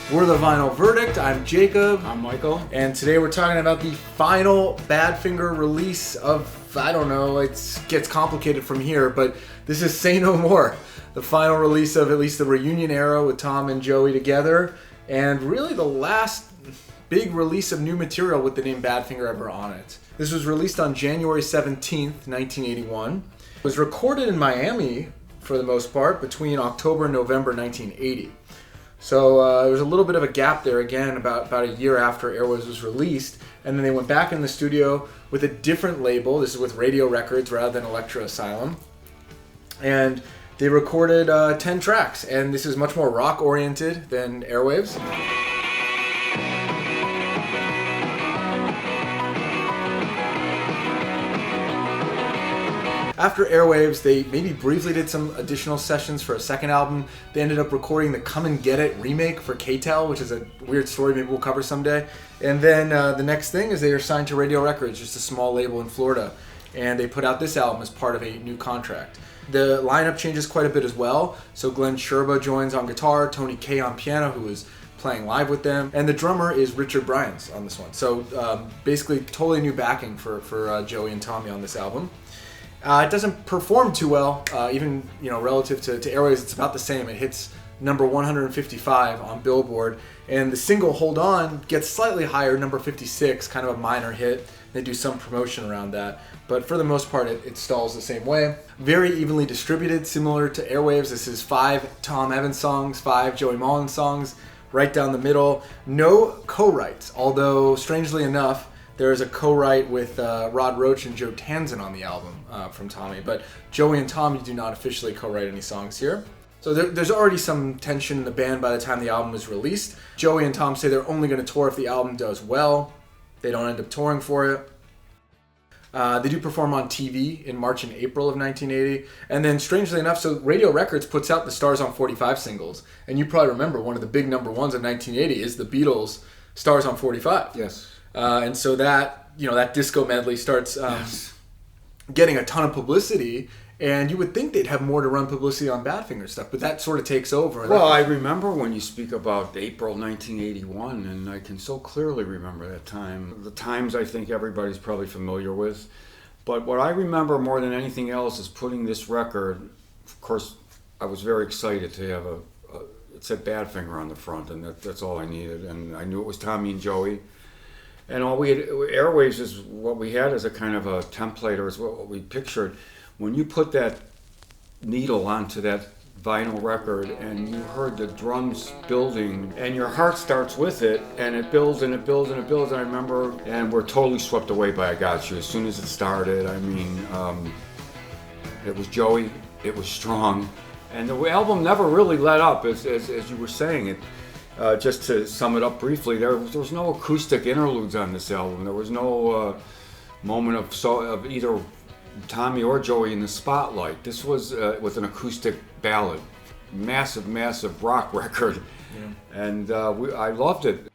We're the Vinyl Verdict. I'm Jacob. I'm Michael. And today we're talking about the final Badfinger release of, I don't know, it gets complicated from here, but this is Say No More, the final release of at least the reunion era with Tom and Joey together, and really the last big release of new material with the name Badfinger ever on it. This was released on January 17th, 1981. It was recorded in Miami, for the most part, between October and November 1980. So there was a little bit of a gap there again, about a year after Airwaves was released, and then they went back in the studio with a different label. This is with Radio Records rather than Electra Asylum, and they recorded 10 tracks, and this is much more rock oriented than Airwaves. After Airwaves, they maybe briefly did some additional sessions for a second album. They ended up recording the Come and Get It remake for K-Tel, which is a weird story maybe we'll cover someday. And then the next thing is they are signed to Radio Records, just a small label in Florida. And they put out this album as part of a new contract. The lineup changes quite a bit as well. So Glenn Sherba joins on guitar, Tony Kaye on piano, who is playing live with them, and the drummer is Richard Bryans on this one. So basically totally new backing for Joey and Tommy on this album. It doesn't perform too well, even relative to Airwaves. It's about the same. It hits number 155 on Billboard, and the single "Hold On" gets slightly higher, number 56, kind of a minor hit. They do some promotion around that, but for the most part, it stalls the same way. Very evenly distributed, similar to Airwaves. This is 5 Tom Evans songs, 5 Joey Mullins songs, right down the middle. No co-writes, although strangely enough, there is a co-write with Rod Roach and Joe Tanzen on the album from Tommy, but Joey and Tommy do not officially co-write any songs here. So there's already some tension in the band by the time the album is released. Joey and Tom say they're only going to tour if the album does well. They don't end up touring for it. They do perform on TV in March and April of 1980. And then strangely enough, so Radio Records puts out the Stars on 45 singles. And you probably remember one of the big number ones of 1980 is the Beatles' Stars on 45. Yes. And so that disco medley starts getting a ton of publicity, and you would think they'd have more to run publicity on Badfinger stuff, but that sort of takes over. Well, I remember when you speak about April 1981, and I can so clearly remember that time. The times I think everybody's probably familiar with, but what I remember more than anything else is putting this record. Of course, I was very excited to have it said Badfinger on the front, and that's all I needed, and I knew it was Tommy and Joey. And all we had, Airwaves is what we had as a kind of a template, or is what we pictured. When you put that needle onto that vinyl record and you heard the drums building and your heart starts with it and it builds and it builds and it builds. I remember, and we're totally swept away by I Got You as soon as it started. I mean, it was Joey, it was strong. And the album never really let up, as you were saying it. Just to sum it up briefly, there was no acoustic interludes on this album. There was no moment of either Tommy or Joey in the spotlight. This was with an acoustic ballad, massive rock record, yeah. And I loved it.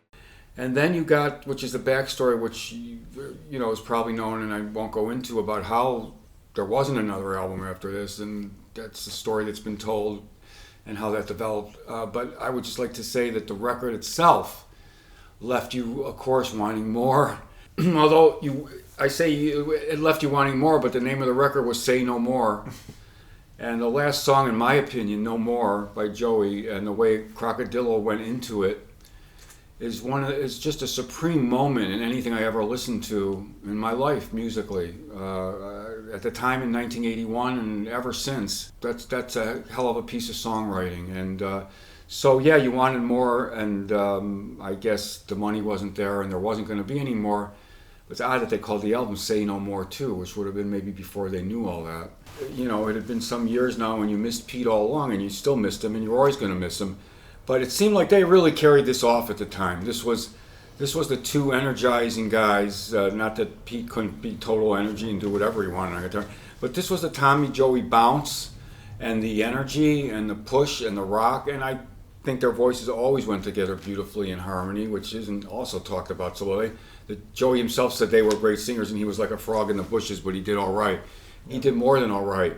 And then you got, which is the backstory, which is probably known, and I won't go into, about how there wasn't another album after this, and that's the story that's been told and how that developed. But I would just like to say that the record itself left you, of course, wanting more. Although it left you wanting more, but the name of the record was Say No More. And the last song, in my opinion, No More, by Joey, and the way Crocadillo went into it, is just a supreme moment in anything I ever listened to in my life musically. At the time in 1981 and ever since, that's a hell of a piece of songwriting. And so yeah, you wanted more, and I guess the money wasn't there, and there wasn't going to be any more. It's odd that they called the album Say No More too, which would have been maybe before they knew all that. It had been some years now, and you missed Pete all along, and you still missed him, and you're always going to miss him. But it seemed like they really carried this off at the time. This was the two energizing guys. Not that Pete couldn't be total energy and do whatever he wanted on guitar, but this was the Tommy Joey bounce and the energy and the push and the rock. And I think their voices always went together beautifully in harmony, which isn't also talked about so well. Joey himself said they were great singers, and he was like a frog in the bushes, but he did all right. He did more than all right.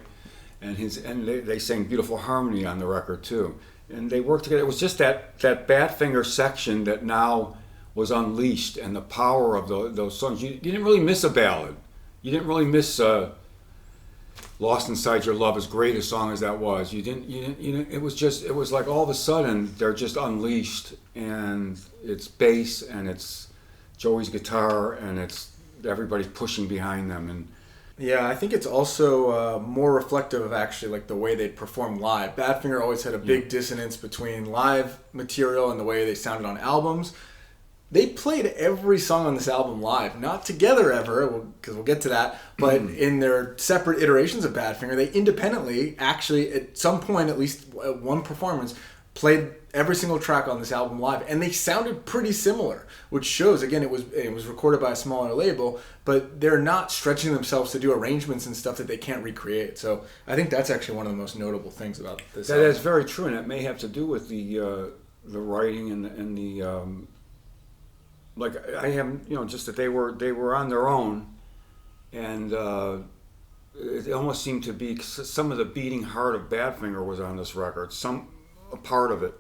And they sang beautiful harmony on the record too. and they worked together. It was just that Badfinger section that now was unleashed, and the power of those songs. You didn't really miss a ballad. You didn't really miss "Lost Inside Your Love," as great a song as that was. You didn't. It was like all of a sudden they're just unleashed, and it's bass and it's Joey's guitar and it's everybody's pushing behind them. And yeah, I think it's also more reflective of actually like the way they perform live. Badfinger always had a big dissonance between live material and the way they sounded on albums. They played every song on this album live, not together ever, because we'll get to that, but in their separate iterations of Badfinger, they independently, actually, at some point, at least one performance, played every single track on this album live, and they sounded pretty similar, which shows, again, it was recorded by a smaller label, but they're not stretching themselves to do arrangements and stuff that they can't recreate. So I think that's actually one of the most notable things about this album. That is very true, and it may have to do with the writing and the like I have, just that they were on their own, and it almost seemed to be some of the beating heart of Badfinger was on this record, a part of it.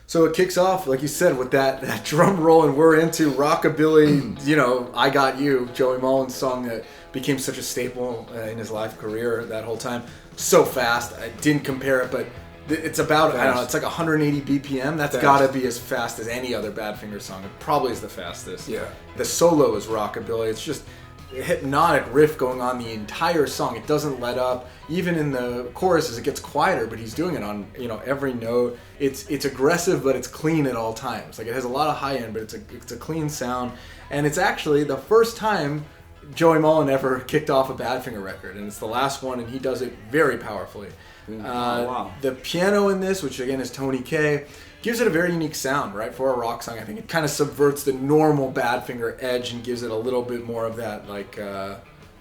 So it kicks off, like you said, with that drum roll, and we're into Rockabilly, I Got You, Joey Mullen's song that became such a staple in his live career that whole time. So fast, I didn't compare it, but it's about, fast. I don't know, it's like 180 BPM. That's got to be as fast as any other Badfinger song. It probably is the fastest. Yeah. The solo is Rockabilly. It's just a hypnotic riff going on the entire song. It doesn't let up. Even in the choruses, it gets quieter, but he's doing it on every note. It's aggressive, but it's clean at all times. Like, it has a lot of high end, but it's a clean sound. And it's actually the first time Joey Mullen ever kicked off a Badfinger record, and it's the last one, and he does it very powerfully. Wow. The piano in this, which again is Tony Kaye, gives it a very unique sound, right? For a rock song, I think it kind of subverts the normal Badfinger edge and gives it a little bit more of that like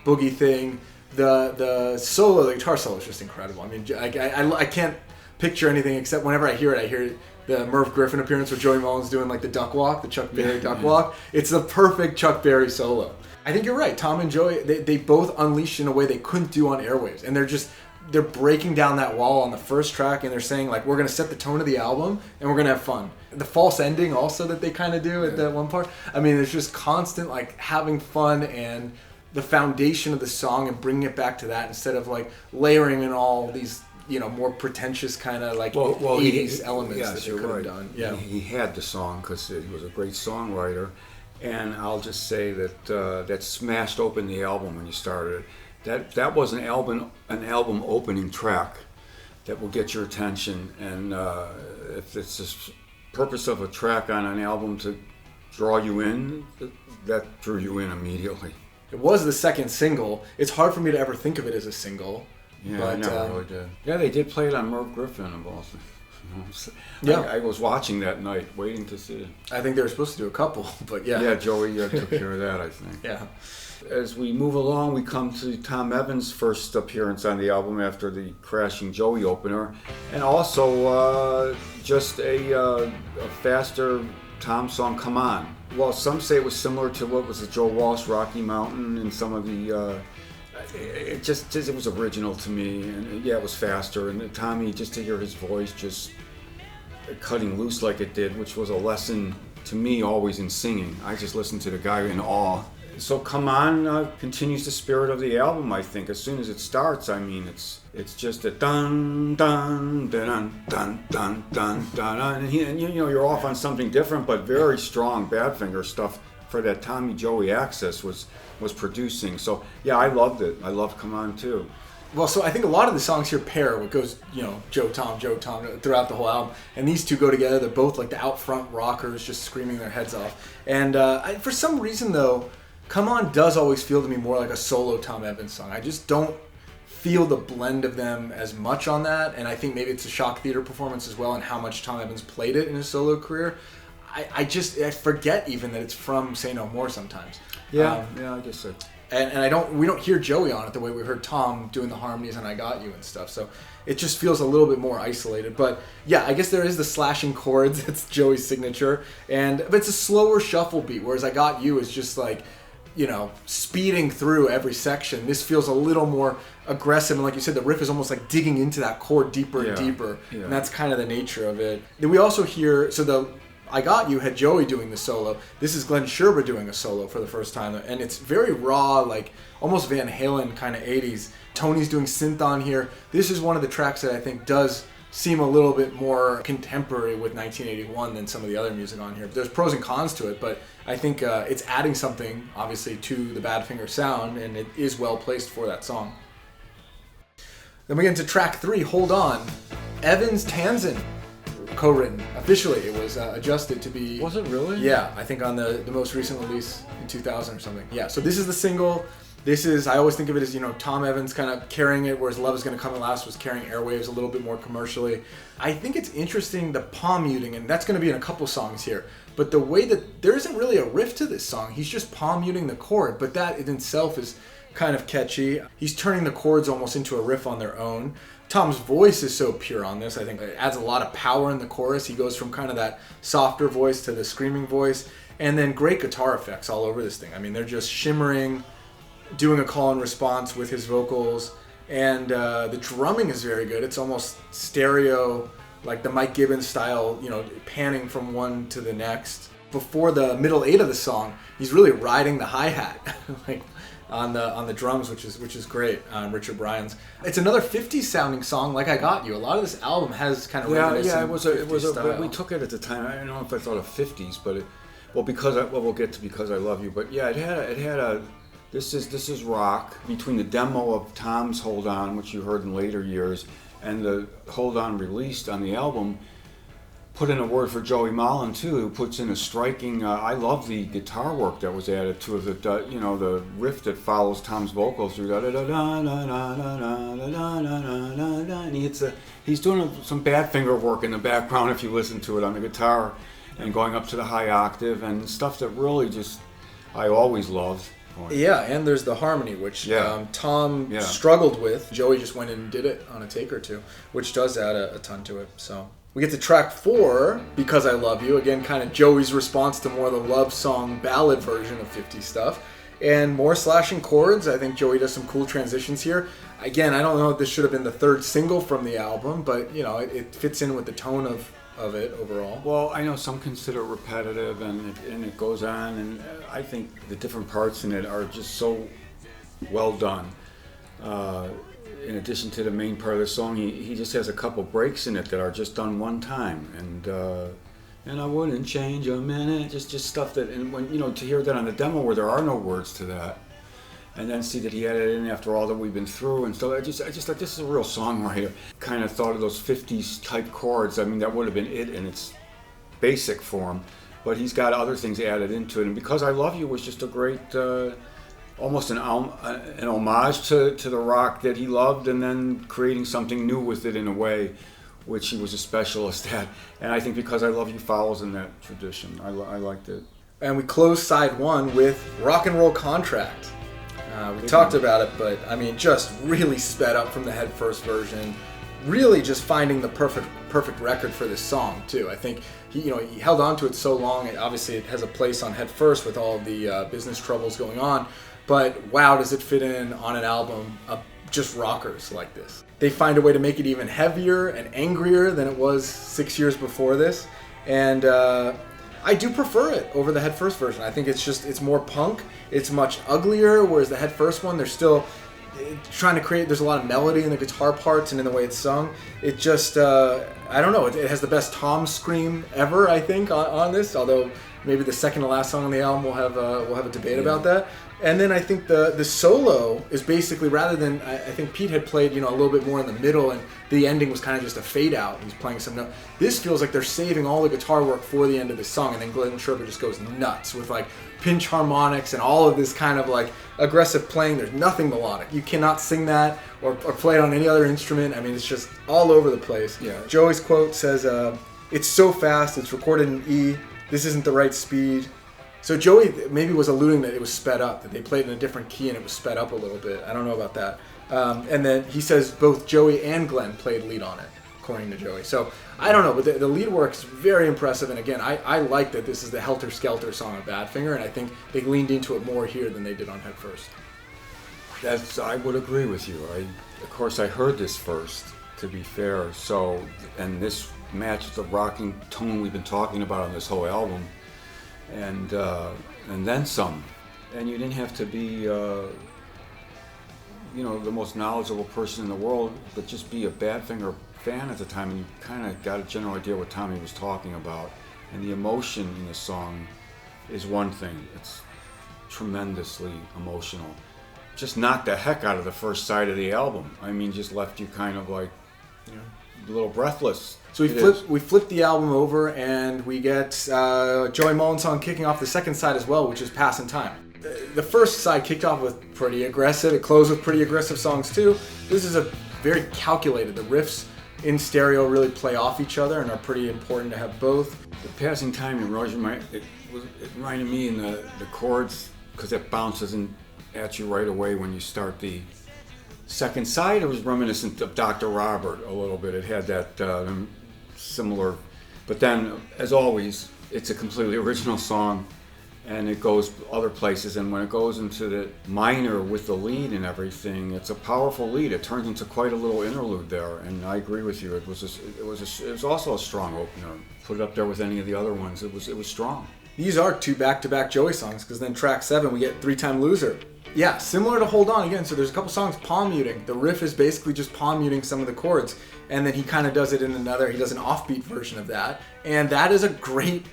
boogie thing. The solo, the guitar solo is just incredible. I mean, I can't picture anything except whenever I hear the Merv Griffin appearance where Joey Mullen's doing like the duck walk, the Chuck Berry duck walk. It's the perfect Chuck Berry solo. I think you're right. Tom and Joey, they both unleashed in a way they couldn't do on Airwaves, and they're breaking down that wall on the first track, and they're saying like, we're going to set the tone of the album and we're going to have fun. The false ending also that they kind of do at that one part. I mean, it's just constant like having fun and the foundation of the song and bringing it back to that instead of like layering in all these more pretentious kind of like 80s elements that they could have done. Yeah, he had the song because he was a great songwriter, and I'll just say that that smashed open the album when you started it. That was an album opening track that will get your attention, and if it's the purpose of a track on an album to draw you in, that drew you in immediately. It was the second single. It's hard for me to ever think of it as a single. Yeah, but, I never really did. Yeah, they did play it on Merv Griffin in Boston. Yeah, I was watching that night, waiting to see it. I think they were supposed to do a couple, but yeah. Yeah, Joey took care of that, I think. Yeah. As we move along, we come to Tom Evans' first appearance on the album after the Crashing Joey opener, and also just a faster Tom song, Come On. Well, some say it was similar to what was the Joe Walsh Rocky Mountain, and some of the it was original to me, and yeah, it was faster, and Tommy, just to hear his voice just cutting loose like it did, which was a lesson to me always in singing. I just listened to the guy in awe. So Come On continues the spirit of the album, I think. As soon as it starts, I mean, it's just a dun dun dun dun dun dun dun, and you're off on something different, but very strong Badfinger stuff for that Tommy Joey access was producing. So yeah, I loved it. I loved Come On too. Well, so I think a lot of the songs here pair what goes, Joe Tom throughout the whole album. And these two go together. They're both like the out front rockers just screaming their heads off. And for some reason, though, Come On does always feel to me more like a solo Tom Evans song. I just don't feel the blend of them as much on that. And I think maybe it's a shock theater performance as well and how much Tom Evans played it in his solo career. I forget even that it's from Say No More sometimes. Yeah, I guess so. And we don't hear Joey on it the way we heard Tom doing the harmonies and I Got You and stuff. So it just feels a little bit more isolated. But yeah, I guess there is the slashing chords. That's Joey's signature. But it's a slower shuffle beat, whereas I Got You is just like speeding through every section. This feels a little more aggressive, and like you said, the riff is almost like digging into that chord deeper and deeper, and that's kind of the nature of it. Then we also hear, so the I Got You had Joey doing the solo. This is Glenn Sherber doing a solo for the first time, and it's very raw, like almost Van Halen kind of 80s. Tony's doing synth on here. This is one of the tracks that I think does seem a little bit more contemporary with 1981 than some of the other music on here. There's pros and cons to it, but I think it's adding something, obviously, to the Badfinger sound, and it is well placed for that song. Then we get into track 3, Hold On. Evans Tanzen co-written. Officially, it was adjusted to be... Was it really? Yeah, I think on the most recent release in 2000 or something. Yeah, so this is the single. This is, I always think of it as, Tom Evans kind of carrying it, whereas Love Is Gonna Come At Last was carrying Airwaves a little bit more commercially. I think it's interesting, the palm muting, and that's going to be in a couple songs here, but the way that there isn't really a riff to this song. He's just palm muting the chord, but that in itself is kind of catchy. He's turning the chords almost into a riff on their own. Tom's voice is so pure on this. I think it adds a lot of power in the chorus. He goes from kind of that softer voice to the screaming voice, and then great guitar effects all over this thing. I mean, they're just shimmering, doing a call and response with his vocals, and the drumming is very good. It's almost stereo, like the Mike Gibbons style, panning from one to the next. Before the middle 8 of the song, he's really riding the hi-hat like on the drums, which is great. Richard Bryan's. It's another 50s sounding song, like I Got You. A lot of this album has kind of it was a we took it at the time. I don't know if I thought of 50s, but we'll get to Because I Love You. But yeah, it had a. This is rock. Between the demo of Tom's Hold On, which you heard in later years, and the Hold On released on the album, put in a word for Joey Molland too, who puts in a striking. I love the guitar work that was added to it. The riff that follows Tom's vocals through da da da da da da da da da da, and he's doing some Badfinger work in the background if you listen to it on the guitar, and going up to the high octave and stuff that really just I always loved. Yeah, and there's the harmony, which Tom struggled with. Joey just went in and did it on a take or two, which does add a ton to it. So we get to track 4, Because I Love You. Again, kind of Joey's response to more of the love song ballad version of 50 stuff. And more slashing chords. I think Joey does some cool transitions here. Again, I don't know if this should have been the 3rd single from the album, but it fits in with the tone of it overall. Well, I know some consider it repetitive, and it goes on, and I think the different parts in it are just so well done. In addition to the main part of the song, he just has a couple breaks in it that are just done one time, and I wouldn't change a minute, just stuff that, and when to hear that on the demo where there are no words to that, and then see that he added it in after all that we've been through, and so I just thought this is a real songwriter. Kind of thought of those 50s type chords. I mean, that would have been it in its basic form, but he's got other things added into it. And Because I Love You was just a great, almost an homage to the rock that he loved, and then creating something new with it in a way, which he was a specialist at. And I think Because I Love You follows in that tradition. I liked it. And we close side 1 with Rock and Roll Contract. We talked about it, but I mean, just really sped up from the Head First version. Really, just finding the perfect record for this song too. I think he held on to it so long. Obviously, it has a place on Head First with all the business troubles going on. But wow, does it fit in on an album of just rockers like this? They find a way to make it even heavier and angrier than it was 6 years before this, and I do prefer it over the Head First version. I think it's more punk. It's much uglier, whereas the Head First one, they're still trying to create, there's a lot of melody in the guitar parts and in the way it's sung. It just, I don't know, it has the best Tom scream ever, I think, on this, although maybe the second to last song on the album we'll have a debate about that. And then I think the solo is basically, rather than, I think Pete had played, a little bit more in the middle, and the ending was kind of just a fade out. He's playing some note. This feels like they're saving all the guitar work for the end of the song, and then Glenn Sherber just goes nuts with like pinch harmonics and all of this kind of like aggressive playing. There's nothing melodic. You cannot sing that or play it on any other instrument. I mean, it's just all over the place. Yeah. Joey's quote says, "It's so fast, it's recorded in E. This isn't the right speed." So Joey maybe was alluding that it was sped up, that they played in a different key and it was sped up a little bit. I don't know about that. And then he says both Joey and Glenn played lead on it. according to Joey. So I don't know, but the lead work's very impressive. And again, I like that this is the Helter Skelter song of Badfinger, and I think they leaned into it more here than they did on Head First. I would agree with you. Of course, I heard this first, to be fair. So, and this matched the rocking tone we've been talking about on this whole album, and then some. And you didn't have to be, the most knowledgeable person in the world, but just be a Badfinger fan at the time, and you kind of got a general idea what Tommy was talking about. And the emotion in the song is one thing. It's tremendously emotional. Just knocked the heck out of the first side of the album. I mean, just left you kind of like a little breathless. So we flipped the album over, and we get Joey Mullen's song kicking off the second side as well, which is Passin Time. The first side kicked off with pretty aggressive. It closed with pretty aggressive songs too. This is a very calculated. The riffs in stereo really play off each other and are pretty important to have both. The Passin Time it reminded me in the chords, because it bounces at you right away when you start the second side. It was reminiscent of Dr. Robert a little bit. It had that similar, but then, as always, it's a completely original song, and it goes other places. And when it goes into the minor with the lead and everything, it's a powerful lead. It turns into quite a little interlude there. And I agree with you. It was also a strong opener. Put it up there with any of the other ones. It was strong. These are two back-to-back Joey songs, because then track 7 we get 3-Time Loser. Yeah, similar to Hold On again. So there's a couple songs palm muting. The riff is basically just palm muting some of the chords, and then he kind of does it in another. He does an offbeat version of that, and that is a great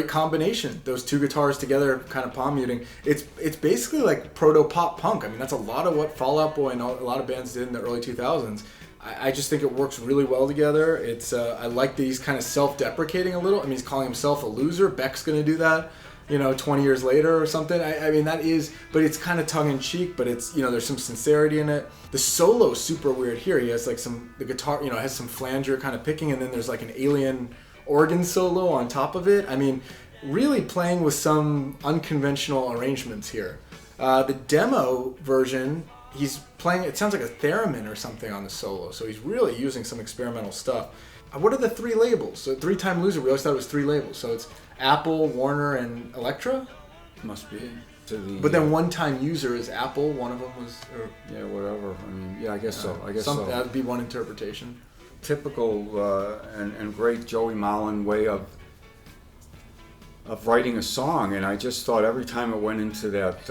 combination. Those two guitars together, kind of palm muting. It's basically like proto pop punk. I mean, that's a lot of what Fall Out Boy and a lot of bands did in the early 2000s. I just think it works really well together. It's I like that he's kind of self-deprecating a little. I mean, he's calling himself a loser. Beck's going to do that, 20 years later or something. I mean, that is, but it's kind of tongue-in-cheek, but it's, there's some sincerity in it. The solo's super weird here. He has like the guitar, has some flanger kind of picking, and then there's like an alien organ solo on top of it. I mean, really playing with some unconventional arrangements here. The demo version, he's playing, it sounds like a theremin or something on the solo, so he's really using some experimental stuff. What are the 3 labels? So 3-Time Loser, we always thought it was 3 labels, so it's Apple, Warner, and Elektra? Must be. But then 1-Time User is Apple, one of them was... Yeah, whatever. I mean, yeah, I guess so. So. That would be one interpretation. Typical and great Joey Mullen way of writing a song, and I just thought every time it went into that...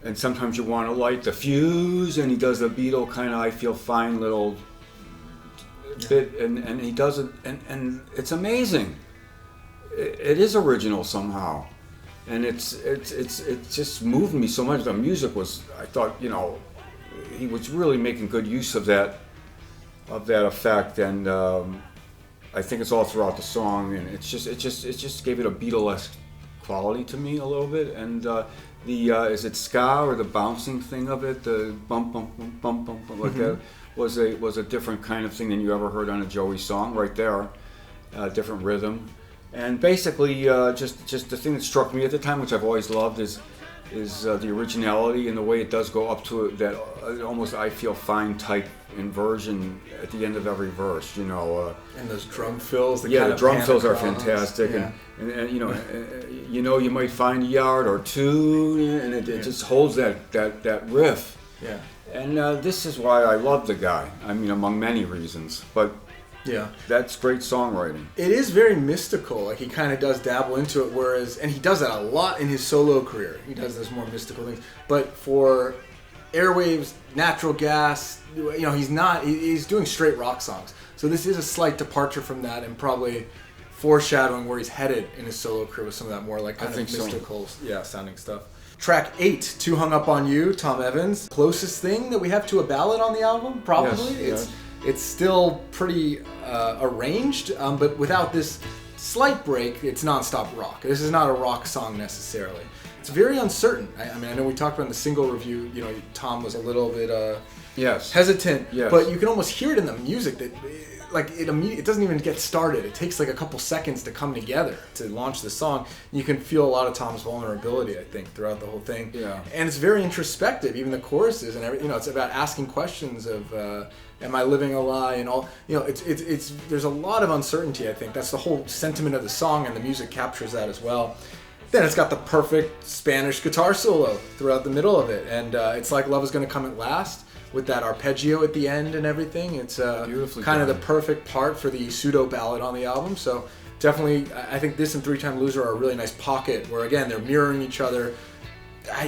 and sometimes you want to light the fuse, and he does the Beatle kind of I Feel Fine little bit, and he does it, and it's amazing. It is original somehow, and it just moved me so much. The music was, I thought, he was really making good use of that effect, and I think it's all throughout the song, and it just gave it a Beatlesque quality to me a little bit, and is it ska or the bouncing thing of it, the bump bump bump bump bump, bump like that was a different kind of thing than you ever heard on a Joey song right there, different rhythm, and basically just the thing that struck me at the time, which I've always loved, is the originality and the way it does go up to that almost I Feel Fine type inversion at the end of every verse, And those drum fills. The drum fills are fantastic, yeah. and you might find a yard or two, and it just holds that riff. Yeah. And this is why I love the guy. I mean, among many reasons, but. Yeah, that's great songwriting. It is very mystical. Like, he kind of does dabble into it, and he does that a lot in his solo career. He does those more mystical things. But for Airwaves, Natural Gas, he's doing straight rock songs. So this is a slight departure from that, and probably foreshadowing where he's headed in his solo career with some of that more like kind of mystical, sounding stuff. Track 8, Too Hung Up on You, Tom Evans. Closest thing that we have to a ballad on the album, probably. Yes, It's still pretty arranged, but without this slight break, it's nonstop rock. This is not a rock song necessarily. It's very uncertain. I know we talked about in the single review, Tom was a little bit hesitant, but you can almost hear it in the music that like it doesn't even get started. It takes like a couple seconds to come together to launch the song. You can feel a lot of Tom's vulnerability, I think, throughout the whole thing. Yeah. And it's very introspective, even the choruses and everything. It's about asking questions of, am I living a lie, and all. It's there's a lot of uncertainty, I think. That's the whole sentiment of the song, and the music captures that as well. Then it's got the perfect Spanish guitar solo throughout the middle of it, and it's like Love Is Gonna Come at Last with that arpeggio at the end and everything. It's kind of the perfect part for the pseudo ballad on the album. So definitely, I think this and Three Time Loser are a really nice pocket where, again, they're mirroring each other.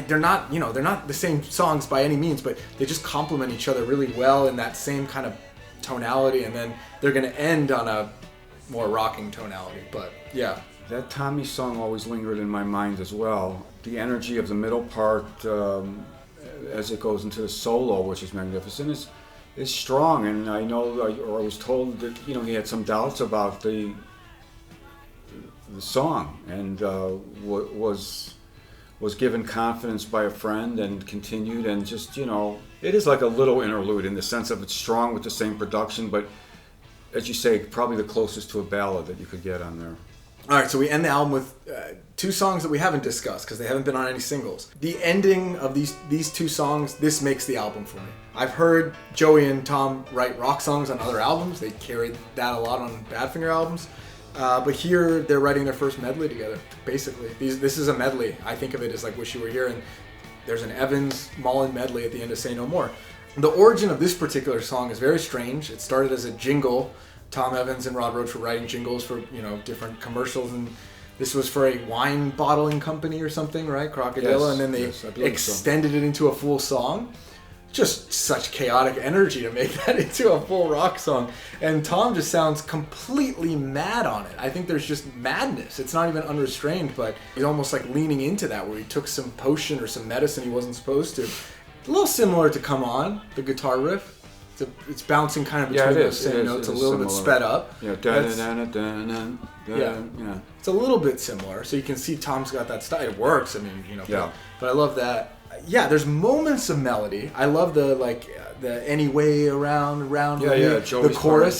They're not the same songs by any means, but they just complement each other really well in that same kind of tonality, and then they're going to end on a more rocking tonality. But yeah. That Tommy song always lingered in my mind as well. The energy of the middle part as it goes into the solo, which is magnificent, is strong. And I know, or I was told that he had some doubts about the song, and was given confidence by a friend and continued, and just it is like a little interlude in the sense of it's strong with the same production, but as you say, probably the closest to a ballad that you could get on there. All right, so we end the album with two songs that we haven't discussed because they haven't been on any singles. The ending of these two songs, this makes the album for me. I've heard Joey and Tom write rock songs on other albums. They carried that a lot on Badfinger albums. But here, they're writing their first medley together, basically. This is a medley. I think of it as like Wish You Were Here, and there's an Evans-Mullen medley at the end of Say No More. The origin of this particular song is very strange. It started as a jingle. Tom Evans and Rod Roach were writing jingles for, different commercials, and this was for a wine bottling company or something, right? Crocadillo, yes, and then they extended so. it into a full song. Just such chaotic energy to make that into a full rock song. And Tom just sounds completely mad on it. I think there's just madness. It's not even unrestrained, but he's almost like leaning into that, where he took some potion or some medicine he wasn't supposed to. A little similar to Come On, the guitar riff. It's bouncing kind of between those same notes, a little bit sped up. Yeah, yeah. It's a little bit similar, so you can see Tom's got that style. It works, Yeah. But I love that. Yeah, there's moments of melody. I love the anyway around. Yeah, the chorus.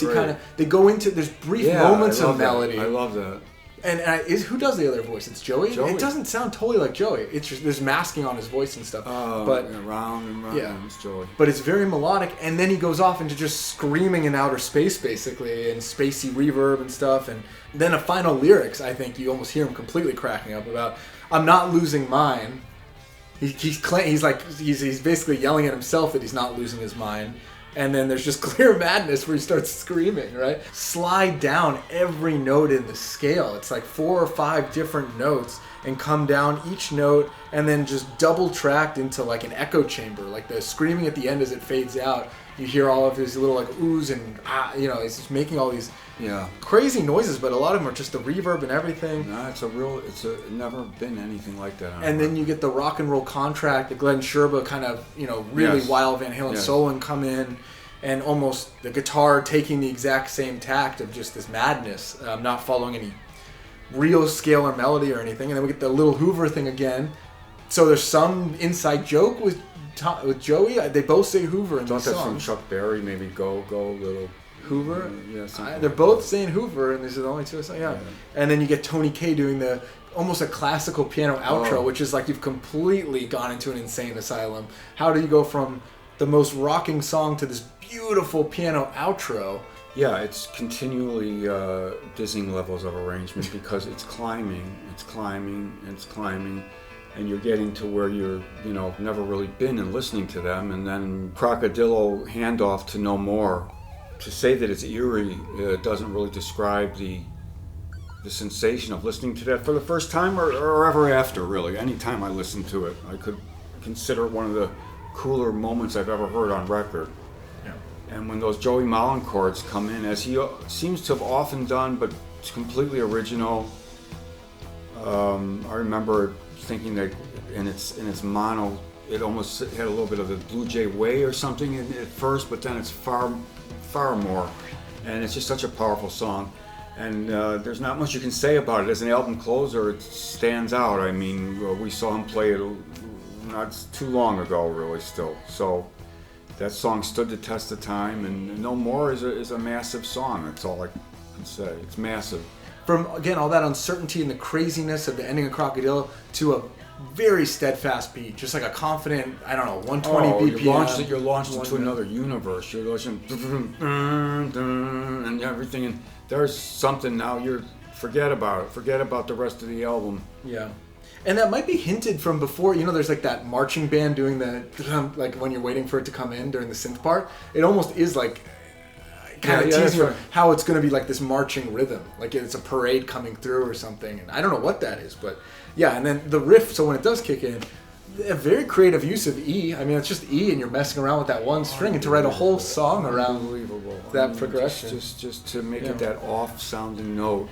They go into there's brief moments of melody. I love that. And who does the other voice? It's Joey? It doesn't sound totally like Joey. It's just there's masking on his voice and stuff. But round and round. Yeah, it's Joey. But it's very melodic, and then he goes off into just screaming in outer space, basically, and spacey reverb and stuff. And then a final lyrics, I think you almost hear him completely cracking up about, "I'm not losing mine." He's basically yelling at himself that he's not losing his mind. And then there's just clear madness where he starts screaming, right? Slide down every note in the scale. It's like 4 or 5 different notes, and come down each note, and then just double tracked into like an echo chamber. Like the screaming at the end as it fades out, you hear all of his little like oohs and he's just making all these crazy noises, but a lot of them are just the reverb and everything. No, it's never been anything like that. And then you get the rock and roll contract, the Glenn Sherba kind of, really wild Van Halen solo come in, and almost the guitar taking the exact same tact of just this madness, not following any real scale or melody or anything. And then we get the little Hoover thing again. So there's some inside joke with Joey. They both say Hoover in these songs. From Chuck Berry, maybe go little Hoover. Yeah, they're both saying Hoover, and these are the only two. Yeah. And then you get Tony Kaye doing almost a classical piano outro, which is like you've completely gone into an insane asylum. How do you go from the most rocking song to this beautiful piano outro? Yeah, it's continually dizzying levels of arrangement because it's climbing, and you're getting to where you're, never really been and listening to them. And then Crocadillo handoff to No More. To say that it's eerie doesn't really describe the sensation of listening to that for the first time or ever after, really. Any time I listen to it, I could consider it one of the cooler moments I've ever heard on record. Yeah. And when those Joey Mullen chords come in, as he seems to have often done, but it's completely original. I remember thinking that in its mono, it almost had a little bit of the Blue Jay Way or something at first, but then it's far more, and it's just such a powerful song. And there's not much you can say about it. As an album closer, it stands out. I mean, we saw him play it not too long ago, really, still. So that song stood the test of time, and No More is a massive song. That's all I can say. It's massive. From, again, all that uncertainty and the craziness of the ending of Crocadillo to a very steadfast beat, just like a confident, I don't know, 120 BPM. You're launched into another universe. You're listening, and everything, and there's something now. Forget about it. Forget about the rest of the album. Yeah. And that might be hinted from before. There's like that marching band doing the, like when you're waiting for it to come in during the synth part. It almost is like kind of teasing right. How it's going to be like this marching rhythm. Like it's a parade coming through or something. And I don't know what that is, but yeah. And then the riff, so when it does kick in, a very creative use of E. I mean, it's just E and you're messing around with that one string and to write a whole song around that progression. Just to make it that off-sounding note.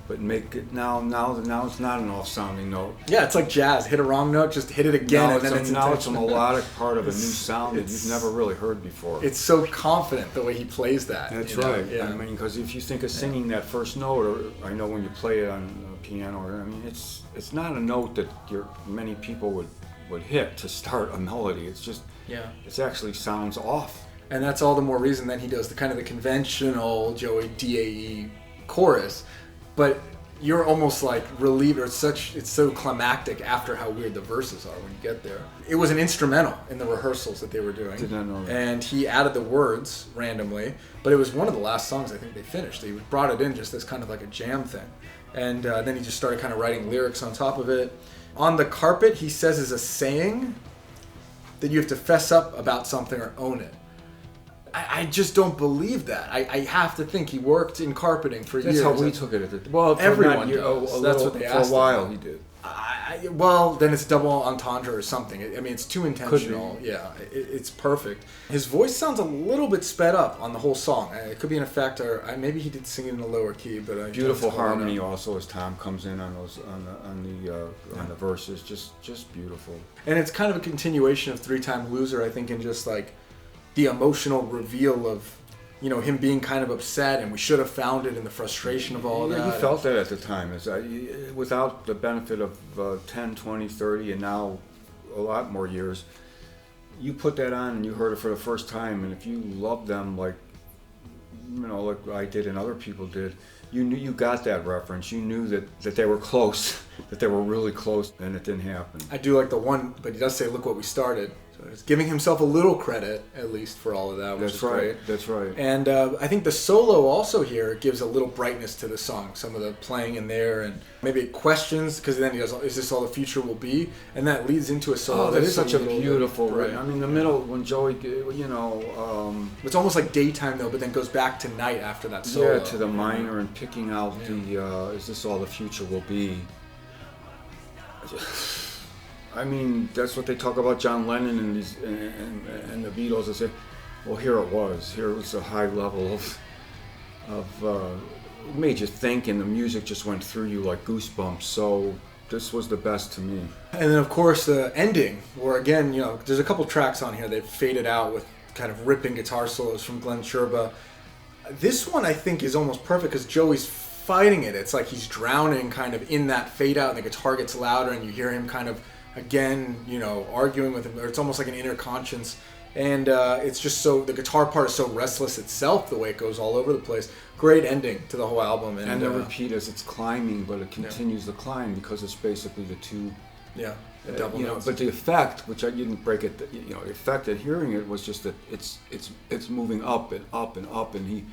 But make it now it's not an off-sounding note. Yeah, it's like jazz. Hit a wrong note, just hit it again, and then it's a melodic part of a new sound that you've never really heard before. It's so confident the way he plays that. That's right. Yeah. I mean, because if you think of singing that first note, or I know when you play it on a piano, I mean, it's not a note that many people would hit to start a melody. It's just it actually sounds off. And that's all the more reason then he does the kind of the conventional Joey DAE chorus. But you're almost like relieved, or it's so climactic after how weird the verses are when you get there. It was an instrumental in the rehearsals that they were doing. Did not know that. And he added the words randomly, but it was one of the last songs I think they finished. He brought it in just as kind of like a jam thing. And then he just started kind of writing lyrics on top of it. On the Carpet, he says is a saying that you have to fess up about something or own it. I just don't believe that. I have to think he worked in carpeting for years. That's how we took it. Well, everyone does. That's what they asked. For a while, he did. Well, then it's double entendre or something. I mean, it's too intentional. Yeah, it's perfect. His voice sounds a little bit sped up on the whole song. It could be an effect, or maybe he did sing it in a lower key. But beautiful harmony also as Tom comes in on the verses. Just beautiful. And it's kind of a continuation of Three-Time Loser, I think, in just like the emotional reveal of, him being kind of upset, and we should have found it, and the frustration of all of that. You felt that at the time. Without the benefit of 10, 20, 30, and now a lot more years, you put that on and you heard it for the first time, and if you loved them like I did and other people did, you knew you got that reference. You knew that they were close, that they were really close, and it didn't happen. I do like the one, but he does say, "Look what we started." So he's giving himself a little credit, at least, for all of that, which is great. That's right. And I think the solo also here gives a little brightness to the song. Some of the playing in there, and maybe it questions, because then he goes, "Is this all the future will be?" And that leads into a solo. That is such a beautiful. Right. I mean, the middle when Joey, it's almost like daytime though, but then goes back to night after that solo. Yeah, to the minor and picking out "Is this all the future will be?" I mean, that's what they talk about John Lennon and the Beatles. They say, well, here it was. Here was a high level of it made you think, and the music just went through you like goosebumps. So this was the best to me. And then, of course, the ending, where again, there's a couple tracks on here they've faded out with kind of ripping guitar solos from Glenn Sherba. This one, I think, is almost perfect because Joey's fighting it. It's like he's drowning kind of in that fade out, and the guitar gets louder, and you hear him kind of again, arguing with him, or it's almost like an inner conscience, and it's just so, the guitar part is so restless itself, the way it goes all over the place. Great ending to the whole album. And the repeat as it's climbing, but it continues the climb because it's basically the two. Yeah. The double notes. But the effect, which I didn't break it, the effect of hearing it was just that it's moving up and up and up, and he's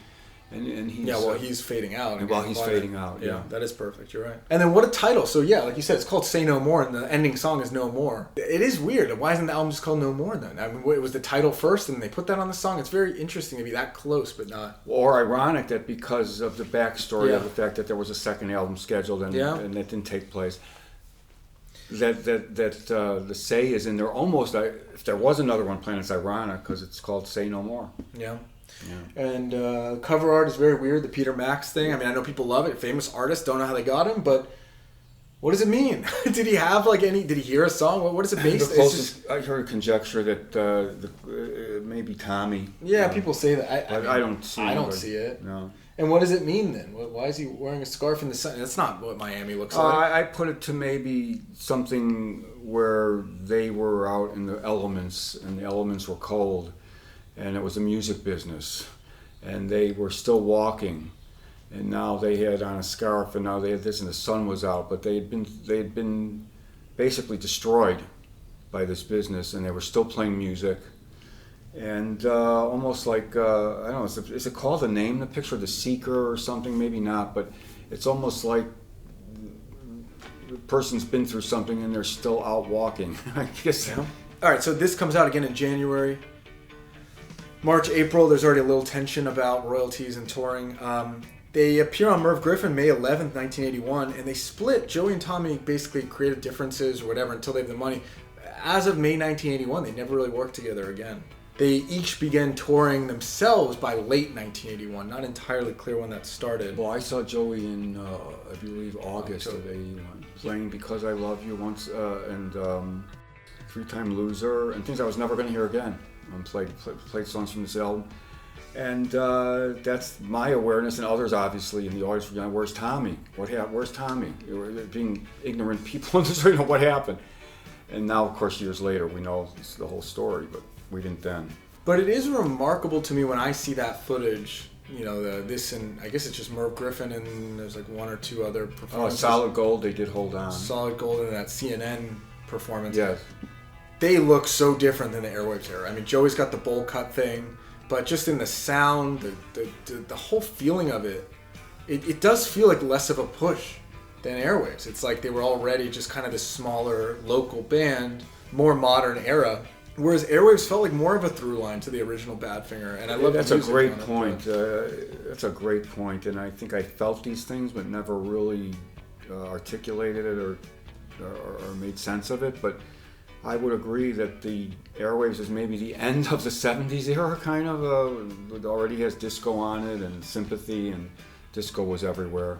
he's fading out. And while he's fading out, yeah. That is perfect, you're right. And then what a title. So yeah, like you said, it's called Say No More, and the ending song is No More. It is weird. Why isn't the album just called No More then? I mean, it was the title first, and they put that on the song. It's very interesting to be that close, but not. Or ironic that because of the backstory of the fact that there was a second album scheduled and that didn't take place, that the Say is in there almost, if there was another one planned, it's ironic because it's called Say No More. Yeah. Yeah. And cover art is very weird, the Peter Max thing. I mean, I know people love it. Famous artists, don't know how they got him, but what does it mean? Did he have did he hear a song? What is it based on? I heard a conjecture that maybe Tommy. Yeah, people say that. I don't see it. I don't see it. No. And what does it mean then? Why is he wearing a scarf in the sun? That's not what Miami looks like. I put it to maybe something where they were out in the elements, and the elements were cold. and it was a music business, and they were still walking, and now they had on a scarf, and now they had this, and the sun was out, but they had been basically destroyed by this business, and they were still playing music, and almost like I don't know, is it called the name, the picture, the Seeker or something? Maybe not, but it's almost like the person's been through something and they're still out walking. I guess. Yeah. All right, so this comes out again in January. March, April, there's already a little tension about royalties and touring. They appear on Merv Griffin May 11th, 1981, and they split. Joey and Tommy basically creative differences or whatever until they have the money. As of May 1981, they never really worked together again. They each began touring themselves by late 1981. Not entirely clear when that started. Well, I saw Joey in, I believe, August of 81, playing Because I Love You once, and Three-Time Loser, and things I was never going to hear again. Played songs from this album. And that's my awareness, and others obviously in the audience. Where's Tommy? Where's Tommy? Being ignorant people, just don't know what happened. And now, of course, years later, we know the whole story, but we didn't then. But it is remarkable to me when I see that footage. You know, this, and I guess it's just Merv Griffin, and there's like one or two other performances. Solid Gold, they did Hold On. Solid Gold in that CNN performance. Yes. They look so different than the Airwaves era. I mean, Joey's got the bowl cut thing, but just in the sound, the whole feeling of it, it does feel like less of a push than Airwaves. It's like they were already just kind of this smaller local band, more modern era. Whereas Airwaves felt like more of a through line to the original Badfinger, and I love that's a great point. That's a great point, and I think I felt these things, but never really articulated it or made sense of it. But I would agree that the Airwaves is maybe the end of the '70s era, kind of. It already has disco on it and Sympathy, and disco was everywhere.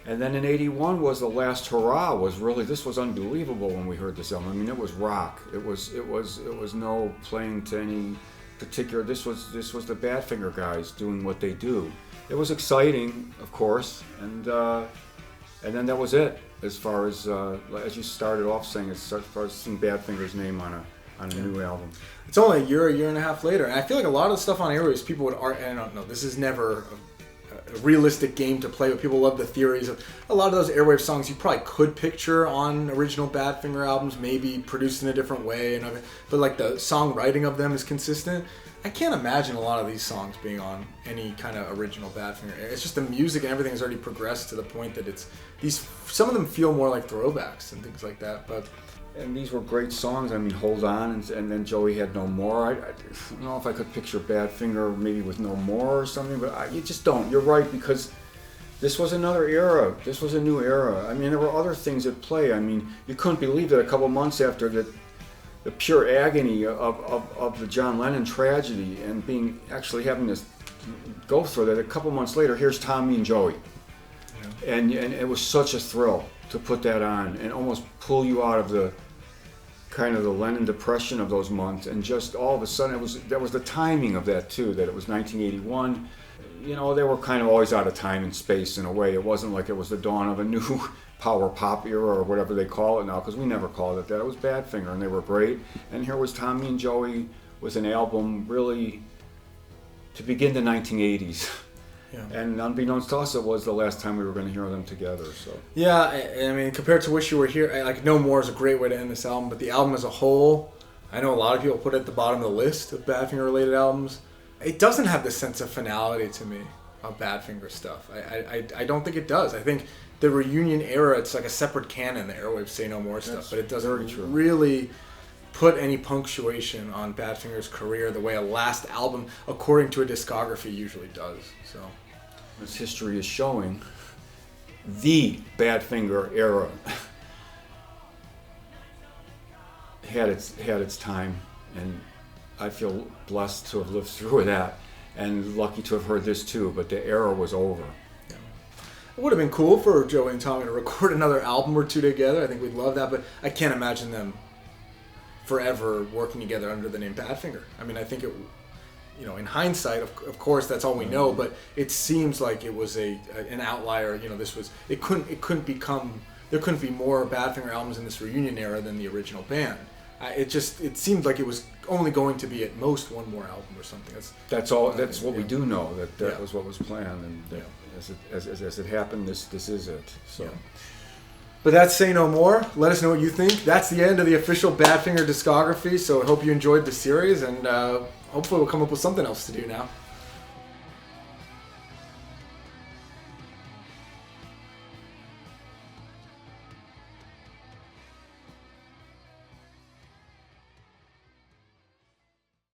And then in '81 was the last hurrah. This was unbelievable when we heard this album. I mean, it was rock. It was no playing to any particular. This was the Badfinger guys doing what they do. It was exciting, of course, and then that was it. As far as you started off saying, as far as seeing Badfinger's name on a new album. It's only a year and a half later, and I feel like a lot of the stuff on Airwaves, people would argue. I don't know. This is never a realistic game to play, but people love the theories of a lot of those Airwave songs you probably could picture on original Badfinger albums, maybe produced in a different way, but like the songwriting of them is consistent. I can't imagine a lot of these songs being on any kind of original Badfinger. It's just the music and everything has already progressed to the point that some of them feel more like throwbacks and things like that. And these were great songs. I mean, Hold On, and then Joey had No More. I don't know if I could picture Badfinger maybe with No More or something, but you just don't. You're right, because this was another era. This was a new era. I mean, there were other things at play. I mean, you couldn't believe that a couple months after the pure agony of the John Lennon tragedy and having this go through that, a couple months later, here's Tommy and Joey. Yeah. And it was such a thrill to put that on and almost pull you out of the kind of the Lennon depression of those months, and just all of a sudden that was the timing of that too, that it was 1981. You know, they were kind of always out of time and space in a way. It wasn't like it was the dawn of a new power pop era or whatever they call it now, because we never called it that. It was Badfinger, and they were great. And here was Tommy and Joey with an album really to begin the 1980s. Yeah. And unbeknownst to us, it was the last time we were going to hear them together. So yeah, I mean, compared to Wish You Were Here, like No More is a great way to end this album. But the album as a whole, I know a lot of people put it at the bottom of the list of Badfinger-related albums. It doesn't have this sense of finality to me of Badfinger stuff. I don't think it does. I think the reunion era, it's like a separate canon. The Airwaves Say No More stuff, but it doesn't really put any punctuation on Badfinger's career the way a last album, according to a discography, usually does. So, as history is showing, the Badfinger era had its time, and I feel blessed to have lived through that, and lucky to have heard this too. But the era was over. Yeah. It would have been cool for Joey and Tommy to record another album or two together. I think we'd love that, but I can't imagine them forever working together under the name Badfinger. I mean, I think it, in hindsight, of course, that's all we know, but it seems like it was an outlier. There couldn't be more Badfinger albums in this reunion era than the original band. it seemed like it was only going to be at most one more album or something. That's all. That's what we do know. That Yeah. was what was planned, and as it happened, this is it. So. Yeah. But that's Say No More. Let us know what you think. That's the end of the official Badfinger discography. So I hope you enjoyed the series, and hopefully we'll come up with something else to do now.